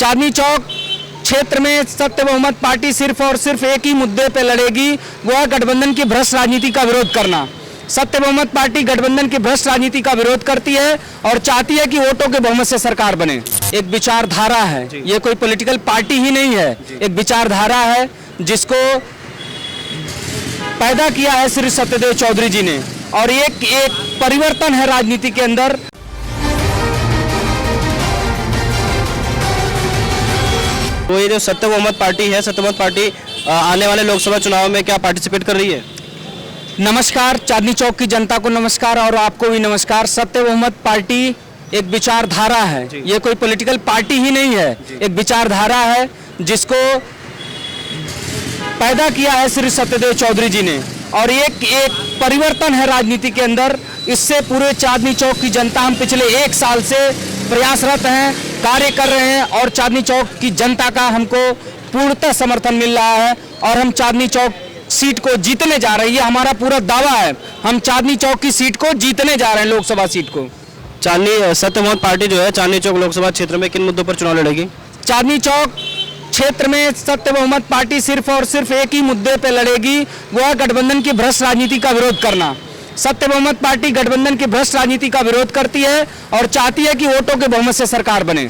चांदनी चौक क्षेत्र में सत्य बहुमत पार्टी सिर्फ और सिर्फ एक ही मुद्दे पे लड़ेगी, वो है गठबंधन की भ्रष्ट राजनीति का विरोध करना। सत्य बहुमत पार्टी गठबंधन की भ्रष्ट राजनीति का विरोध करती है और चाहती है कि वोटों के बहुमत से सरकार बने। एक विचारधारा है, ये कोई पॉलिटिकल पार्टी ही नहीं है, एक विचारधारा है जिसको पैदा किया है श्री सत्यदेव चौधरी जी ने, और एक परिवर्तन है राजनीति के अंदर। तो ये जो सत्य बहुमत पार्टी है, सत्य बहुमत पार्टी आने वाले लोकसभा चुनाव में क्या पार्टिसिपेट कर रही है? नमस्कार, चांदनी चौक की जनता को नमस्कार और आपको भी नमस्कार। सत्य बहुमत पार्टी एक विचारधारा है, ये कोई पॉलिटिकल पार्टी ही नहीं है, एक विचारधारा है जिसको पैदा किया है श्री सत्यदेव चौधरी जी ने, और एक परिवर्तन है राजनीति के अंदर। इससे पूरे चांदनी चौक की जनता, हम पिछले 1 साल से प्रयासरत हैं, कार्य कर रहे हैं और चांदनी चौक की जनता का हमको पूर्णतः समर्थन मिल रहा है और हम चांदनी चौक सीट को जीतने जा रही है। हमारा पूरा दावा है, हम चांदनी चौक की सीट को जीतने जा रहे हैं, लोकसभा सीट को। चांदनी सत्य बहुमत पार्टी जो है चांदनी चौक लोकसभा क्षेत्र में किन मुद्दों पर चुनाव लड़ेगी? चांदनी चौक क्षेत्र में सत्य बहुमत पार्टी सिर्फ और सिर्फ एक ही मुद्दे पे लड़ेगी, वो है गठबंधन की भ्रष्ट राजनीति का विरोध करना। सत्य बहुमत पार्टी गठबंधन की भ्रष्ट राजनीति का विरोध करती है और चाहती है कि वोटों के बहुमत से सरकार बने।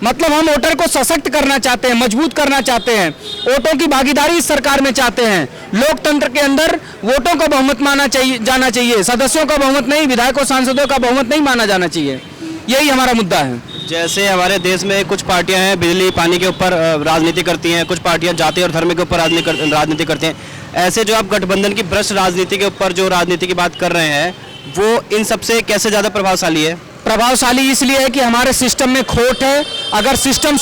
मतलब हम वोटर को सशक्त करना चाहते हैं, मजबूत करना चाहते हैं, वोटों की भागीदारी इस सरकार में चाहते हैं। लोकतंत्र के अंदर वोटों का बहुमत माना चाहिए, जाना चाहिए, सदस्यों का बहुमत नहीं, विधायकों सांसदों का बहुमत नहीं माना जाना चाहिए। यही हमारा मुद्दा है। जैसे हमारे देश में कुछ पार्टियां हैं बिजली पानी के ऊपर राजनीति करती हैं, कुछ पार्टियां जाति और धर्म के ऊपर राजनीति करती हैं, ऐसे जो आप गठबंधन की भ्रष्ट राजनीति के ऊपर जो राजनीति की बात कर रहे हैं, वो इन सबसे कैसे ज़्यादा प्रभावशाली है? प्रभावशाली इसलिए है कि हमारे सिस्टम में खोट है। अगर सिस्टम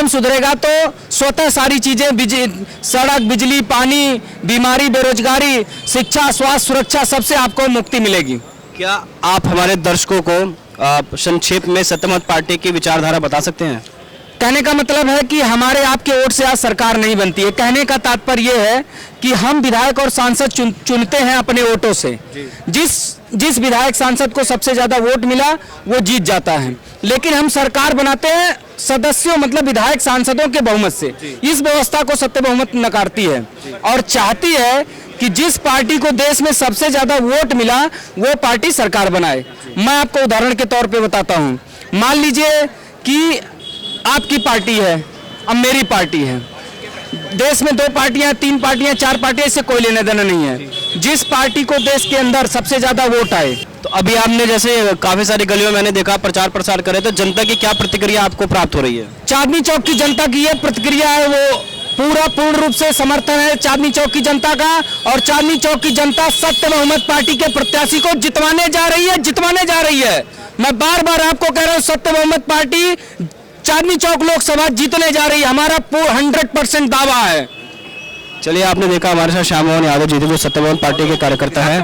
सुधरेगा तो स्वतः सारी चीजें, सड़क, बिजली, पानी, बीमारी, बेरोजगारी, शिक्षा, स्वास्थ्य, सुरक्षा, सबसे आपको मुक्ति मिलेगी। क्या आप हमारे दर्शकों को संक्षेप में सत्य बहुमत पार्टी की विचारधारा बता सकते हैं? कहने का मतलब है कि हमारे आपके वोट से आज सरकार नहीं बनती है। कहने का तात्पर्य यह है कि हम विधायक और सांसद चुनते हैं अपने वोटों से। जिस विधायक सांसद को सबसे ज्यादा वोट मिला वो जीत जाता है, लेकिन हम सरकार बनाते हैं सदस्यों, मतलब विधायक सांसदों के बहुमत से। इस व्यवस्था को सत्य बहुमत नकारती है और चाहती है कि जिस पार्टी को देश में सबसे ज्यादा वोट मिला वो पार्टी सरकार बनाए। मैं आपको उदाहरण के तौर पे बताता हूँ। मान लीजिए कि आपकी पार्टी है, अब मेरी पार्टी है, देश में 2 पार्टियां, 3 पार्टियां, 4 पार्टियां, इससे कोई लेना देना नहीं है। जिस पार्टी को देश के अंदर सबसे ज्यादा वोट आए। तो अभी आपने जैसे काफी सारी गलियों में मैंने देखा प्रचार प्रसार करे, तो जनता की क्या प्रतिक्रिया आपको प्राप्त हो रही है? चांदनी चौक की जनता की ये प्रतिक्रिया है, वो पूर्ण रूप से समर्थन है चांदनी चौक की जनता का, और चांदनी चौक की जनता सत्य बहुमत पार्टी के प्रत्याशी को जितवाने जा रही है। मैं बार बार आपको कह रहा हूँ, सत्य बहुमत पार्टी चांदनी चौक लोकसभा जीतने जा रही है, हमारा 100% दावा है। चलिए, आपने देखा हमारे साथ श्याम मोहन यादव जी थे, जो सत्य बहुमत पार्टी के कार्यकर्ता है।